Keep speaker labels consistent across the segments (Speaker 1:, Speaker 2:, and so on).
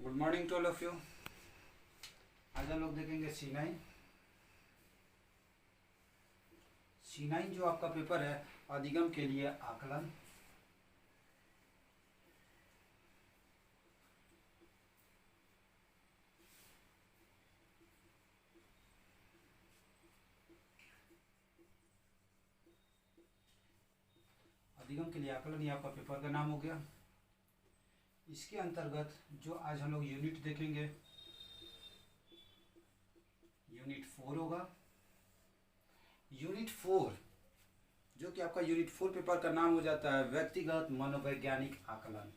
Speaker 1: Good morning to all of you. आज हम लोग देखेंगे C9 जो आपका पेपर है अधिगम के लिए आकलन। अधिगम के लिए आकलन ये आपका पेपर का नाम हो गया। इसके अंतर्गत जो आज हम लोग यूनिट देखेंगे यूनिट 4 होगा। यूनिट 4 जो कि आपका यूनिट 4 पेपर का नाम हो जाता है व्यक्तिगत मनोवैज्ञानिक आकलन।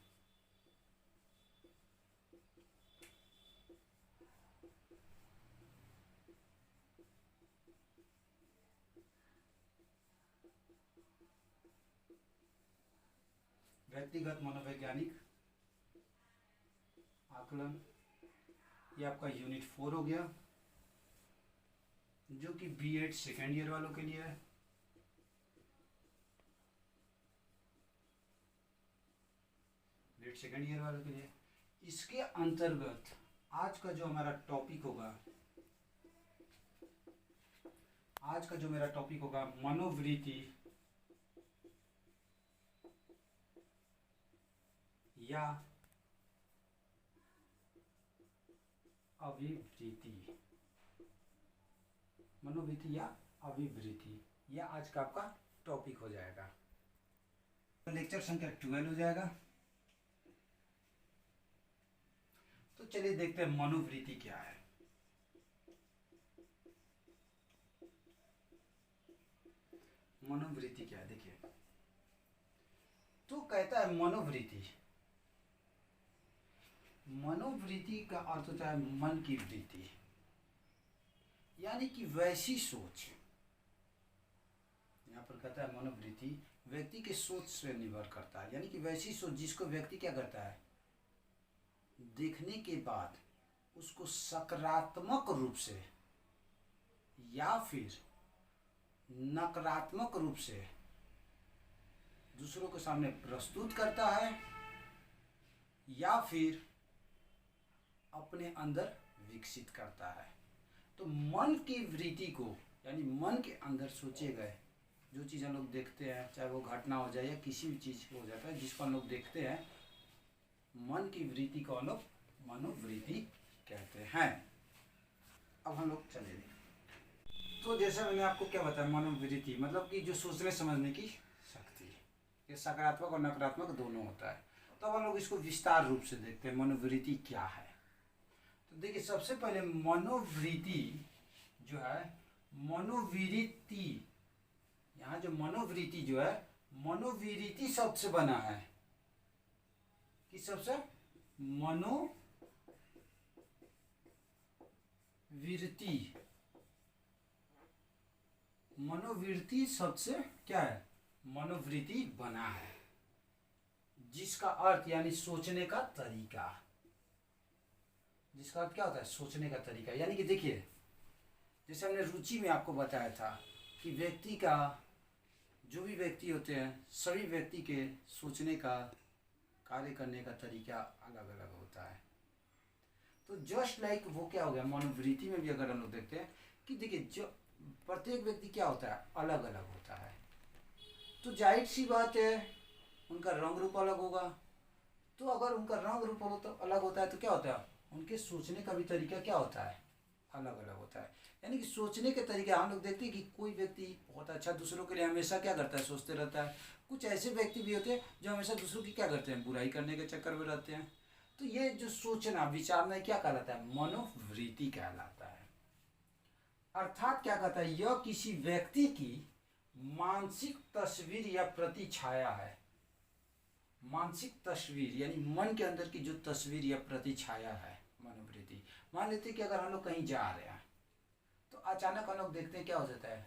Speaker 1: व्यक्तिगत मनोवैज्ञानिक आकलन ये आपका यूनिट 4 हो गया, जो कि B.Ed सेकेंड ईयर वालों के लिए है। B.Ed सेकेंड ईयर वालों के लिए इसके अंतर्गत आज का जो हमारा टॉपिक होगा, आज का जो मेरा टॉपिक होगा मनोवृत्ति या अभिवृत्ति। मनोवृत्ति या अभिवृत्ति यह आज का आपका टॉपिक हो जाएगा। लेक्चर संख्या 12 हो जाएगा। तो चलिए देखते हैं मनोवृत्ति क्या है। मनोवृत्ति क्या है देखिए, तो कहता है मनोवृत्ति, मनोवृत्ति का अर्थ होता है मन की वृत्ति, यानी कि वैसी सोच। यहाँ पर कहता है मनोवृत्ति व्यक्ति के सोच से निर्भर करता है, यानी कि वैसी सोच जिसको व्यक्ति क्या करता है, देखने के बाद उसको सकारात्मक रूप से या फिर नकारात्मक रूप से दूसरों के सामने प्रस्तुत करता है, या फिर अपने अंदर विकसित करता है। तो मन की वृत्ति को, यानी मन के अंदर सोचे गए जो चीज़ हम लोग देखते हैं, चाहे वो घटना हो जाए या किसी भी चीज़ हो जाता है जिसको हम लोग देखते हैं, मन की वृत्ति को हम लोग मनोवृत्ति कहते हैं। अब हम लोग चले, तो जैसे मैंने आपको क्या बताया, मनोवृत्ति मतलब कि जो सोचने समझने की शक्ति, ये सकारात्मक और नकारात्मक दोनों होता है। तो अब हम लोग इसको विस्तार रूप से देखते हैं मनोवृत्ति क्या है। तो देखिए सबसे पहले मनोवृत्ति जो है, मनोवृत्ति, यहाँ जो मनोवृत्ति जो है मनोवृत्ति शब्द से बना है। किस शब्द से? मनोवृत्ति। मनोवृत्ति शब्द से क्या है, मनोवृत्ति बना है, जिसका अर्थ यानी सोचने का तरीका। जिसका अर्थ क्या होता है, सोचने का तरीका। यानी कि देखिए जैसे हमने रुचि में आपको बताया था कि व्यक्ति का, जो भी व्यक्ति होते हैं सभी व्यक्ति के सोचने का, कार्य करने का तरीका अलग अलग होता है। तो जस्ट लाइक वो क्या हो गया, मनोवृत्ति में भी अगर हम लोग देखते हैं कि देखिए जो प्रत्येक व्यक्ति क्या होता है, अलग अलग होता है। तो जाहिर सी बात है उनका रंग रूप अलग होगा। तो अगर उनका रंग रूप अलग होता है तो क्या होता है, उनके सोचने का भी तरीका क्या होता है, अलग अलग होता है। यानी कि सोचने के तरीके हम लोग देखते हैं कि कोई व्यक्ति बहुत अच्छा दूसरों के लिए हमेशा क्या करता है, सोचते रहता है। कुछ ऐसे व्यक्ति भी होते हैं जो हमेशा दूसरों की क्या करते हैं, बुराई करने के चक्कर में रहते हैं। तो ये जो सोचना विचारना क्या कहलाता है, मनोवृत्ति कहलाता है। अर्थात क्या कहता है, यह किसी व्यक्ति की मानसिक तस्वीर या प्रतिछाया है। मानसिक तस्वीर यानी मन के अंदर की जो तस्वीर या प्रतिछाया है मनोवृत्ति। मान लेते हैं कि अगर हम लोग कहीं जा रहे हैं तो अचानक हम लोग देखते हैं क्या हो जाता है,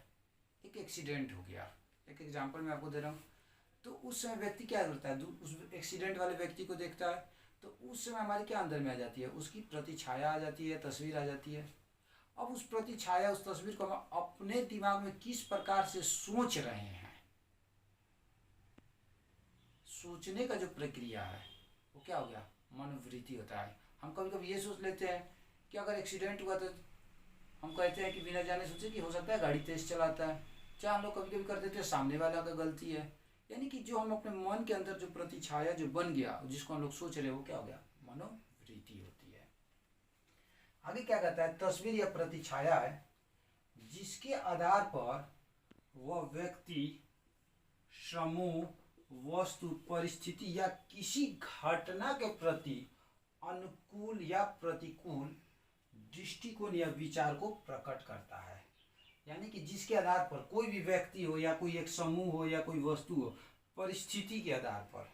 Speaker 1: एक एक्सीडेंट हो गया। एक एग्जांपल मैं आपको दे रहा हूँ। तो उस समय व्यक्ति क्या करता है, उस एक्सीडेंट वाले व्यक्ति को देखता है, तो उस समय हमारे क्या अंदर में आ जाती है, उसकी प्रतिछाया आ जाती है, तस्वीर आ जाती है। अब उस प्रतिछाया, उस तस्वीर को हम अपने दिमाग में किस प्रकार से सोच रहे हैं, सोचने का जो प्रक्रिया है वो क्या हो गया, मनोवृत्ति होता है। हम कभी कभी ये सोच लेते हैं कि अगर एक्सीडेंट हुआ तो हम कहते हैं कि बिना जाने सोचे कि हो सकता है गाड़ी तेज चलाता है। चाहे हम लोग कभी कभी कर देते हैं सामने वाला का गलती है। यानी कि जो हम अपने मन के अंदर जो प्रतिछाया जो बन गया, जिसको हम लोग सोच रहे हैं, वो क्या हो गया, मनोवृत्ति होती है। आगे क्या कहता है, तस्वीर या प्रतिछाया है जिसके आधार पर वह व्यक्ति, समूह, वस्तु, परिस्थिति या किसी घटना के प्रति अनुकूल या प्रतिकूल दृष्टिकोण या विचार को प्रकट करता है। यानी कि जिसके आधार पर कोई भी व्यक्ति हो या कोई एक समूह हो या कोई वस्तु हो, परिस्थिति के आधार पर,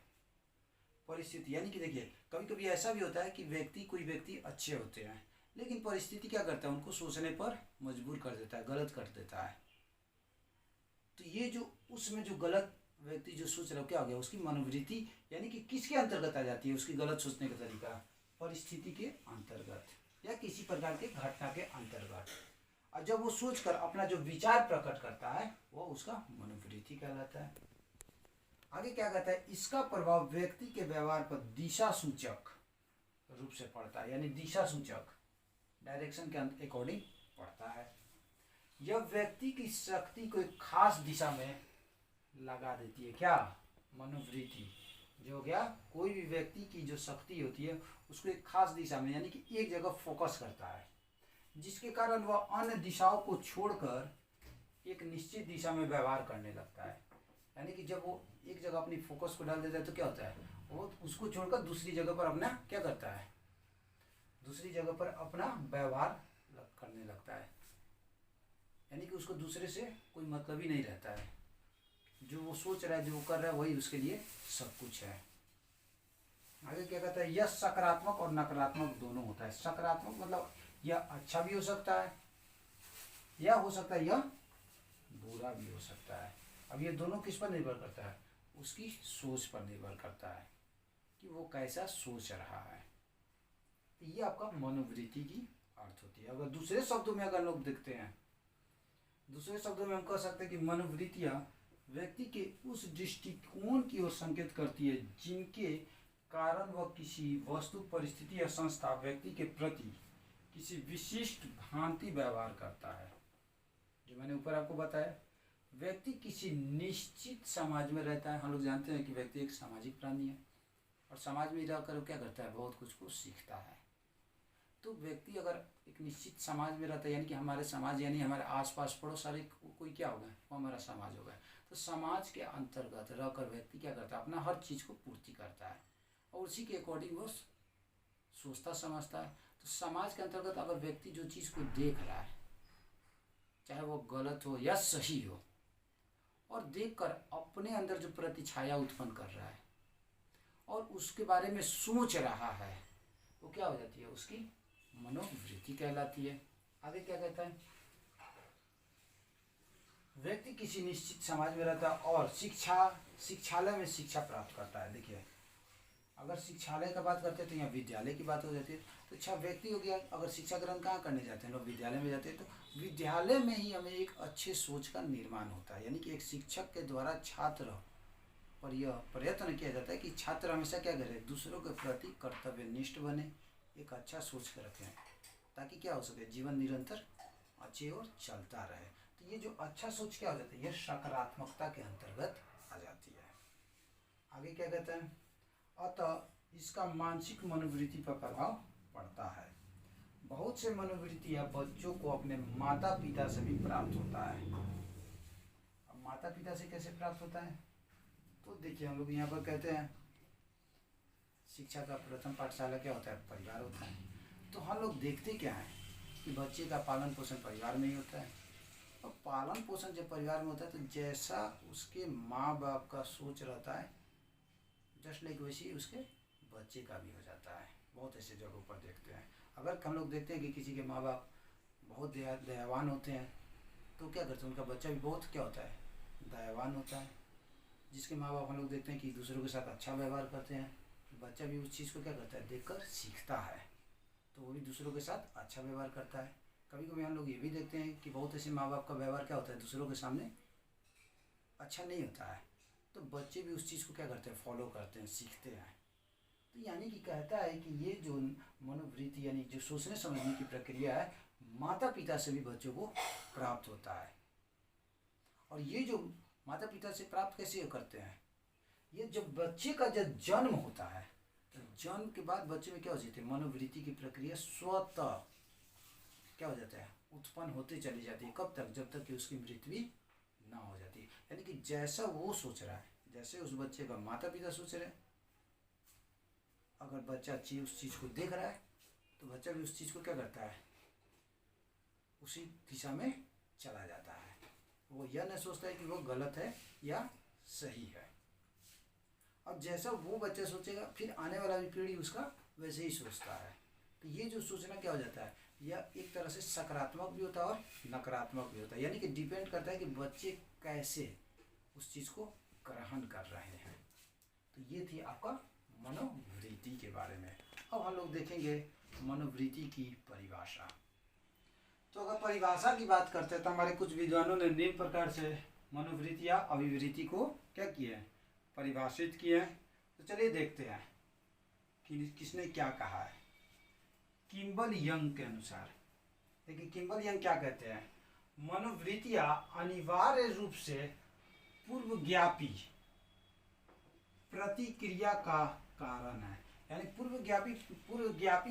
Speaker 1: परिस्थिति यानी कि देखिए कभी कभी ऐसा भी होता है कि कोई व्यक्ति अच्छे होते हैं, लेकिन परिस्थिति क्या करता है, उनको सोचने पर मजबूर कर देता है, गलत कर देता है। तो ये जो उसमें जो गलत व्यक्ति जो सोच रहा है क्या हो गया, उसकी मनोवृत्ति, यानी कि किसके अंतर्गत आ जाती है उसकी गलत सोचने का तरीका, परिस्थिति के अंतर्गत या किसी प्रकार के घटना के अंतर्गत। और जब वो सोचकर अपना जो विचार प्रकट करता है वो उसका मनोवृत्ति कहलाता है। आगे क्या कहता है, इसका प्रभाव व्यक्ति के व्यवहार पर दिशा सूचक रूप से पड़ता है, यानी दिशा सूचक, डायरेक्शन के अकॉर्डिंग पड़ता है। यह व्यक्ति की शक्ति को एक खास दिशा में लगा देती है। क्या, मनोवृत्ति जो हो गया, कोई भी व्यक्ति की जो शक्ति होती है उसको एक खास दिशा में, यानी कि एक जगह फोकस करता है, जिसके कारण वह अन्य दिशाओं को छोड़कर एक निश्चित दिशा में व्यवहार करने लगता है। यानी कि जब वो एक जगह अपनी फोकस को डाल देता है तो क्या होता है, वो उसको छोड़कर दूसरी जगह पर अपना क्या करता है, दूसरी जगह पर अपना व्यवहार करने लगता है। यानी कि उसको दूसरे से कोई मतलब ही नहीं रहता है, जो वो सोच रहा है, जो वो कर रहा है, वही उसके लिए सब कुछ है। आगे क्या कहता है, यह सकारात्मक और नकारात्मक दोनों होता है। सकारात्मक मतलब यह अच्छा भी हो सकता है या हो सकता है यह बुरा भी हो सकता है। अब ये दोनों किस पर निर्भर करता है, उसकी सोच पर निर्भर करता है कि वो कैसा सोच रहा है। ये आपका मनोवृत्ति की अर्थ होती है। अगर दूसरे शब्दों में अगर लोग देखते हैं, दूसरे शब्दों में हम कह सकते हैं कि मनोवृत्तियाँ व्यक्ति के उस दृष्टिकोण की ओर संकेत करती है जिनके कारण वह किसी वस्तु, परिस्थिति या संस्था, व्यक्ति के प्रति किसी विशिष्ट भांति व्यवहार करता है। जो मैंने ऊपर आपको बताया, व्यक्ति किसी निश्चित समाज में रहता है। हम लोग जानते हैं कि व्यक्ति एक सामाजिक प्राणी है और समाज में रहकर वो क्या करता है, बहुत कुछ को सीखता है। तो व्यक्ति अगर एक निश्चित समाज में रहता है, यानी कि हमारे समाज यानी हमारे आसपास पड़ोस सारे कोई क्या होगा, वो हमारा समाज होगा। तो समाज के अंतर्गत रहकर व्यक्ति क्या करता है, अपना हर चीज़ को पूर्ति करता है और उसी के अकॉर्डिंग वो सोचता समझता है। तो समाज के अंतर्गत अगर व्यक्ति जो चीज़ को देख रहा है, चाहे वो गलत हो या सही हो, और देखकर अपने अंदर जो प्रतिछाया उत्पन्न कर रहा है और उसके बारे में सोच रहा है, वो क्या हो जाती है, उसकी मनोवृत्ति कहलाती है। आगे क्या कहता है, व्यक्ति किसी निश्चित समाज में रहता है और शिक्षालय में शिक्षा प्राप्त करता है। देखिए अगर शिक्षालय का बात करते हैं तो यहाँ विद्यालय की बात हो जाती है। तो अच्छा व्यक्ति हो गया, अगर शिक्षा ग्रहण कहाँ करने जाते हैं, लोग विद्यालय में जाते हैं। तो विद्यालय में ही हमें एक अच्छे सोच का निर्माण होता है, यानी कि एक शिक्षक के द्वारा छात्र पर यह प्रयत्न किया जाता है कि छात्र हमेशा क्या करें, दूसरों के प्रति कर्तव्यनिष्ठ बने, एक अच्छा सोच कर रखें, ताकि क्या हो सके, जीवन निरंतर अच्छे और चलता रहे। तो ये जो अच्छा सोच क्या हो जाता है, यह सकारात्मकता के अंतर्गत आ जाती है। आगे क्या कहते हैं, अतः इसका मानसिक मनोवृत्ति पर प्रभाव पड़ता है। बहुत से मनोवृत्तियाँ बच्चों को अपने माता पिता से भी प्राप्त होता है। अब माता पिता से कैसे प्राप्त होता है, तो देखिए हम लोग यहाँ पर कहते हैं शिक्षा का प्रथम पाठशाला क्या होता है, परिवार होता है। तो हम लोग देखते क्या है कि बच्चे का पालन पोषण परिवार में ही होता है। और पालन पोषण जब परिवार में होता है तो जैसा उसके माँ बाप का सोच रहता है, जस्ट लाइक वैसे ही उसके बच्चे का भी हो जाता है। बहुत ऐसे जगहों पर देखते हैं। अगर हम लोग देखते हैं कि किसी के माँ बाप बहुत दयावान होते हैं तो क्या करते हैं, उनका बच्चा भी बहुत क्या होता है, दयावान होता है। जिसके माँ बाप हम लोग देखते हैं कि दूसरों के साथ अच्छा व्यवहार करते हैं, बच्चा भी उस चीज़ को क्या करता है, देखकर सीखता है, तो वो भी दूसरों के साथ अच्छा व्यवहार करता है। कभी कभी हम लोग ये भी देखते हैं कि बहुत ऐसे माँ बाप का व्यवहार क्या होता है, दूसरों के सामने अच्छा नहीं होता है, तो बच्चे भी उस चीज़ को क्या करते हैं, फॉलो करते हैं, सीखते हैं। तो यानी कि कहता है कि ये जो मनोवृत्ति यानी जो सोचने समझने की प्रक्रिया है माता पिता से भी बच्चों को प्राप्त होता है। और ये जो माता पिता से प्राप्त कैसे करते हैं, ये जब बच्चे का जब जन्म होता है तो जन्म के बाद बच्चे में क्या हो जाती है, मनोवृत्ति की प्रक्रिया स्वतः क्या हो जाता है, उत्पन्न होते चली जाती है। कब तक, जब तक कि उसकी मृत्यु ना हो जाती। यानी कि जैसा वो सोच रहा है, जैसे उस बच्चे का माता पिता सोच रहे हैं, अगर बच्चा उस चीज़ को देख रहा है तो बच्चा भी उस चीज़ को क्या करता है, उसी दिशा में चला जाता है। वो यह नहीं सोचता है कि वो गलत है या सही है। अब जैसा वो बच्चा सोचेगा फिर आने वाला भी पीढ़ी उसका वैसे ही सोचता है। तो ये जो सोचना क्या हो जाता है, यह एक तरह से सकारात्मक भी होता है और नकारात्मक भी होता है। यानी कि डिपेंड करता है कि बच्चे कैसे उस चीज़ को ग्रहण कर रहे हैं। तो ये थी आपका मनोवृत्ति के बारे में। अब हम लोग देखेंगे मनोवृत्ति की परिभाषा। तो अगर परिभाषा की बात करते हैं तो हमारे कुछ विद्वानों ने निम्न प्रकार से मनोवृत्ति या अभिवृत्ति को क्या किया है, परिभाषित किया है। तो चलिए देखते हैं कि किसने क्या कहा है। किम्बल यंग के अनुसार, देखिए किम्बल यंग क्या कहते हैं, मनोवृत्तियां अनिवार्य रूप से पूर्वज्ञापी प्रतिक्रिया का कारण है। यानी पूर्वज्ञापी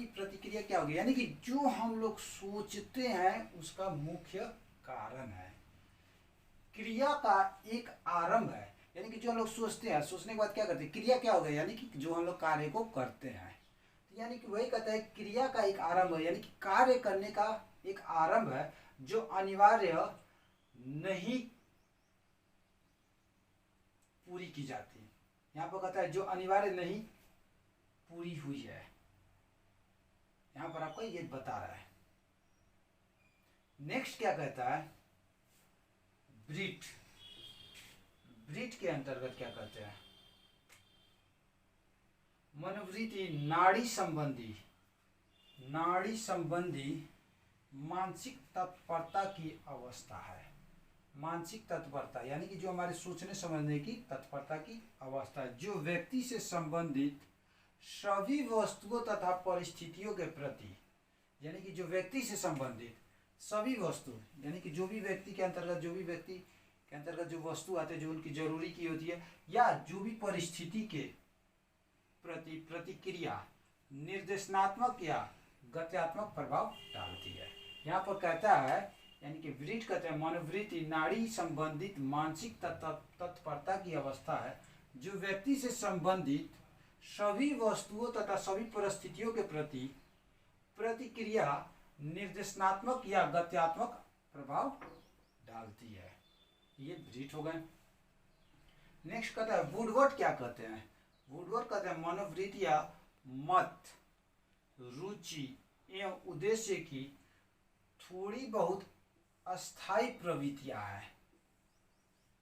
Speaker 1: प्रतिक्रिया क्या होगी, यानी कि जो हम लोग सोचते हैं उसका मुख्य कारण है। क्रिया का एक आरंभ है, यानी कि जो हम लोग सोचते हैं, सोचने के बाद क्या करते हैं, क्रिया क्या हो गया, यानी कि जो हम लोग कार्य को करते हैं। यानी कि वही कहता है क्रिया का एक आरंभ है, यानी कि कार्य करने का एक आरंभ है जो अनिवार्य नहीं पूरी की जाती। यहाँ पर कहता है जो अनिवार्य नहीं पूरी हुई है। यहाँ पर आपको ये बता रहा है। नेक्स्ट क्या कहता है, ब्रीट के अंतर्गत क्या कहते हैं, मनोवृत्ति नाड़ी संबंधी मानसिक तत्परता की अवस्था है। मानसिक तत्परता यानी कि जो हमारे सोचने समझने की तत्परता की अवस्था है, जो व्यक्ति से संबंधित सभी वस्तुओं तथा परिस्थितियों के प्रति, यानी कि जो व्यक्ति से संबंधित सभी वस्तु, यानी कि जो भी व्यक्ति के अंतर्गत जो वस्तु आते हैं जो उनकी जरूरी की होती है, या जो भी परिस्थिति के प्रति प्रतिक्रिया निर्देशनात्मक या गत्यात्मक प्रभाव डालती है। यहाँ पर कहता है, यानी कि ब्रीट कहते हैं मनोवृत्ति नाड़ी संबंधित मानसिक तत्परता की अवस्था है जो व्यक्ति से संबंधित सभी वस्तुओं तथा सभी परिस्थितियों के प्रति प्रतिक्रिया निर्देशनात्मक या गत्यात्मक प्रभाव डालती है। ये ब्रीट हो गए। नेक्स्ट कहता है वुडवर्ड क्या कहते हैं, वुडवर्ड कहते हैं मनोवृत्तियां मत, रुचि एवं उद्देश्य की थोड़ी बहुत अस्थायी प्रवृत्तियां है।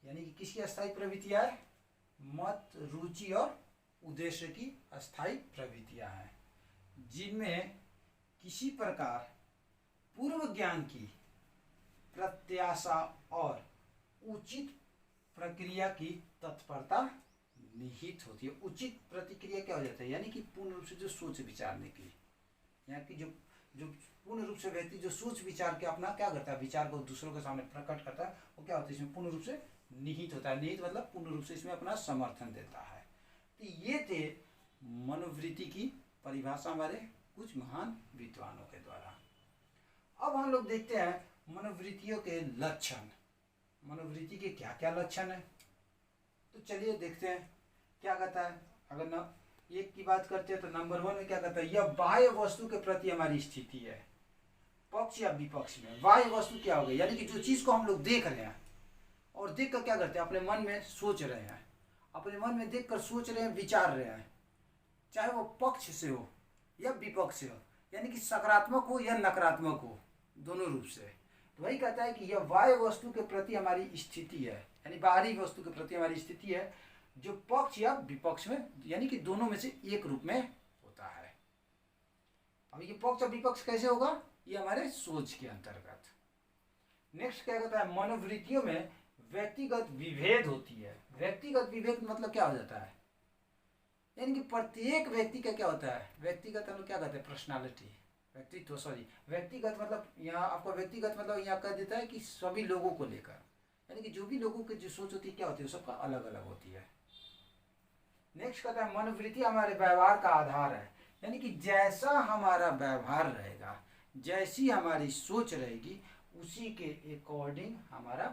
Speaker 1: यानी कि किसकी अस्थायी प्रवृत्तियां है, मत, रुचि और उद्देश्य की अस्थायी प्रवृत्तियां हैं, जिनमें किसी प्रकार पूर्व ज्ञान की प्रत्याशा और उचित प्रक्रिया की तत्परता निहित होती है। उचित प्रतिक्रिया क्या हो जाता है, यानी कि पूर्ण रूप से जो सोच विचारने की, यहाँ की जो पूर्ण रूप से व्यक्ति जो सोच विचार के अपना क्या करता है, विचार को दूसरों के सामने प्रकट करता है, वो क्या होता है इसमें पूर्ण रूप से निहित होता है। निहित मतलब पूर्ण रूप से इसमें अपना समर्थन देता है। तो ये थे मनोवृत्ति की परिभाषा हमारे कुछ महान विद्वानों के द्वारा। अब हम लोग देखते हैं मनोवृत्तियों के लक्षण, मनोवृत्ति के क्या क्या लक्षण है। तो चलिए देखते हैं क्या कहता है। अगर न एक की बात करते हैं तो नंबर 1 में क्या कहता है, यह बाह्य वस्तु के प्रति हमारी स्थिति है, पक्ष या विपक्ष में। बाह्य वस्तु क्या हो गई, यानी कि जो चीज को हम लोग देख रहे हैं और देख कर क्या करते हैं, अपने मन में सोच रहे हैं, अपने मन में देख कर सोच रहे हैं, विचार रहे हैं, चाहे वो पक्ष से हो या विपक्ष से हो, यानी कि सकारात्मक हो या नकारात्मक हो, दोनों रूप से। तो वही कहता है कि यह बाह्य वस्तु के प्रति हमारी स्थिति है, यानी बाहरी वस्तु के प्रति हमारी स्थिति है जो पक्ष या विपक्ष में, यानी कि दोनों में से एक रूप में होता है। अब ये पक्ष और विपक्ष कैसे होगा, ये हमारे सोच के अंतर्गत। नेक्स्ट क्या कहता है, मनोवृत्तियों में व्यक्तिगत विभेद होती है। व्यक्तिगत विभेद मतलब क्या हो जाता है, यानी कि प्रत्येक व्यक्ति का क्या होता है, व्यक्तिगत हम लोग क्या कहते हैं, पर्सनालिटी, व्यक्तित्व, सॉरी व्यक्तिगत मतलब यहाँ आपका व्यक्तिगत मतलब यहाँ कह देता है कि सभी लोगों को लेकर, यानी कि जो भी लोगों की जो सोच होती है क्या होती है, सबका अलग अलग होती है। नेक्स्ट कहता है मनोवृत्ति हमारे व्यवहार का आधार है, यानी कि जैसा हमारा व्यवहार रहेगा, जैसी हमारी सोच रहेगी, उसी के अकॉर्डिंग हमारा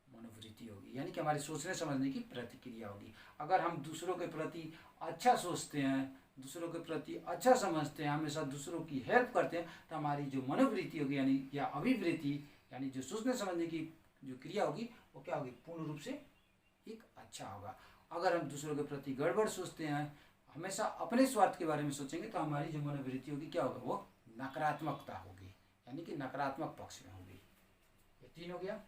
Speaker 1: मनोवृत्ति होगी, यानी कि हमारी सोचने समझने की प्रतिक्रिया होगी। अगर हम दूसरों के प्रति अच्छा सोचते हैं, दूसरों के प्रति अच्छा समझते हैं, हमेशा दूसरों की हेल्प करते हैं, तो हमारी जो मनोवृत्ति होगी यानी या अभिवृत्ति यानी जो सोचने समझने की जो क्रिया होगी वो क्या होगी, पूर्ण रूप से एक अच्छा होगा। अगर हम दूसरों के प्रति गड़बड़ सोचते हैं, हमेशा अपने स्वार्थ के बारे में सोचेंगे, तो हमारी जो मनोवृत्ति होगी क्या होगा, वो नकारात्मकता होगी, यानी कि नकारात्मक पक्ष में होगी। ये 3 हो गया।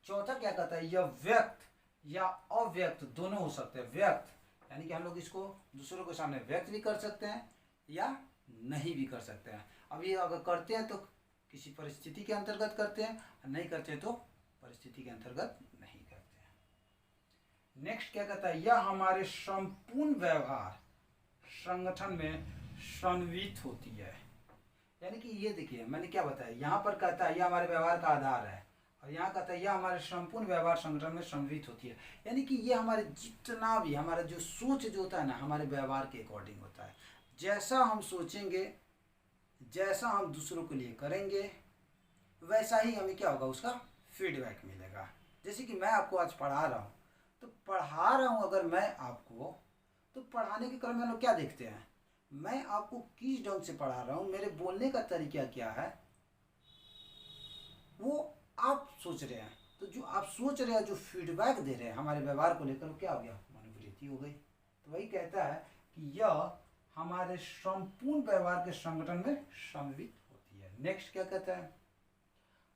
Speaker 1: चौथा क्या कहता है, यह व्यक्त या अव्यक्त दोनों हो सकते हैं। व्यक्त यानी कि हम लोग इसको दूसरों के सामने व्यक्त भी कर सकते हैं या नहीं भी कर सकते हैं। अब ये अगर करते हैं तो किसी परिस्थिति के अंतर्गत करते हैं, और नहीं करते हैं तो परिस्थिति के अंतर्गत नहीं करते हैं। नेक्स्ट क्या कहता है, यह हमारे संपूर्ण व्यवहार संगठन में संवित होती है, यानी कि ये देखिए मैंने क्या बताया, यहाँ पर कहता है यह हमारे व्यवहार का आधार है, और यहाँ कहता है यह हमारे संपूर्ण व्यवहार संगठन में संवित होती है, यानी कि ये हमारे जितना भी हमारा जो सोच जो होता है ना, हमारे व्यवहार के अकॉर्डिंग होता है। जैसा हम सोचेंगे, जैसा हम दूसरों के लिए करेंगे, वैसा ही हमें क्या होगा, उसका फीडबैक मिलेगा। जैसे कि मैं आपको आज पढ़ा रहा हूँ, तो पढ़ा रहा हूँ अगर मैं आपको, तो पढ़ाने के क्रम में लोग क्या देखते हैं, मैं आपको किस ढंग से पढ़ा रहा हूँ, मेरे बोलने का तरीका क्या है, वो आप सोच रहे हैं। तो जो आप सोच रहे हैं, जो फीडबैक दे रहे हैं हमारे व्यवहार को लेकर, वो क्या हो गया, मनोवृत्ति हो गई। तो वही कहता है कि यह हमारे संपूर्ण व्यवहार के संगठन में सम्मिलित होती है। नेक्स्ट क्या कहता है,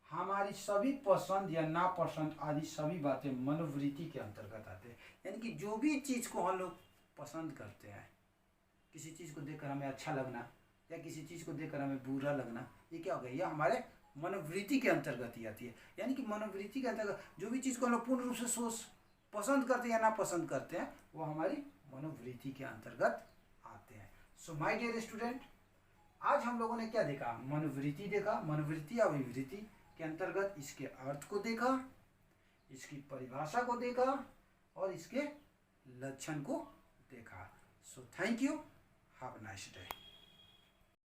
Speaker 1: हमारी सभी पसंद या नापसंद आदि सभी बातें मनोवृत्ति के अंतर्गत आते हैं, यानी कि जो भी चीज़ को हम लोग पसंद करते हैं, किसी चीज़ को देखकर हमें अच्छा लगना या किसी चीज़ को देखकर हमें बुरा लगना, ये क्या हो गया, यह हमारे मनोवृत्ति के अंतर्गत ही आती है। यानी कि मनोवृत्ति के अंतर्गत जो भी चीज़ को हम लोग पूर्ण रूप से सोच पसंद करते हैं या नापसंद करते हैं, वो हमारी मनोवृत्ति के अंतर्गत आते हैं। सो माय डियर स्टूडेंट, आज हम लोगों ने क्या देखा, मनोवृत्ति देखा, मनोवृत्ति या अभिवृत्ति के अंतर्गत इसके अर्थ को देखा, इसकी परिभाषा को देखा और इसके लक्षण को देखा। So thank you, have a nice day.